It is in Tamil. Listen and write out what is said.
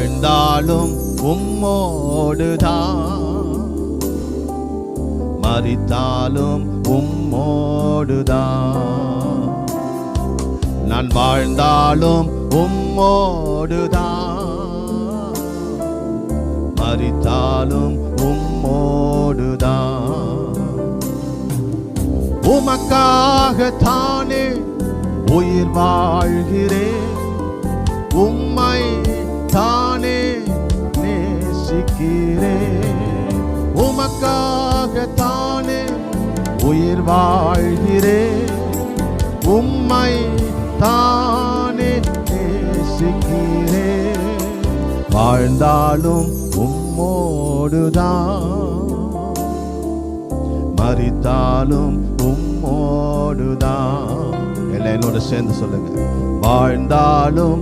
வாழ்ந்தாலும் உம்மோடுதான், மரித்தாலும் உம்மோடுதான். நான் வாழ்ந்தாலும் உம்மோடுதான், மரித்தாலும் உம்மோடுதான். உமக்காகத்தானே உயிர் வாழ்கிறேன், உம்மை தானே நேசிக்கிறேன். உமக்காகத்தானே உயிர் வாழ்கிறேன், உம்மை தானே நேசிக்கிறேன். வாழ்ந்தாலும் உம்மோடுதான், மரித்தாலும் உம்மோடுதான். எல்லாம் என்னோட சேர்ந்து சொல்லுங்க. வாழ்ந்தாலும்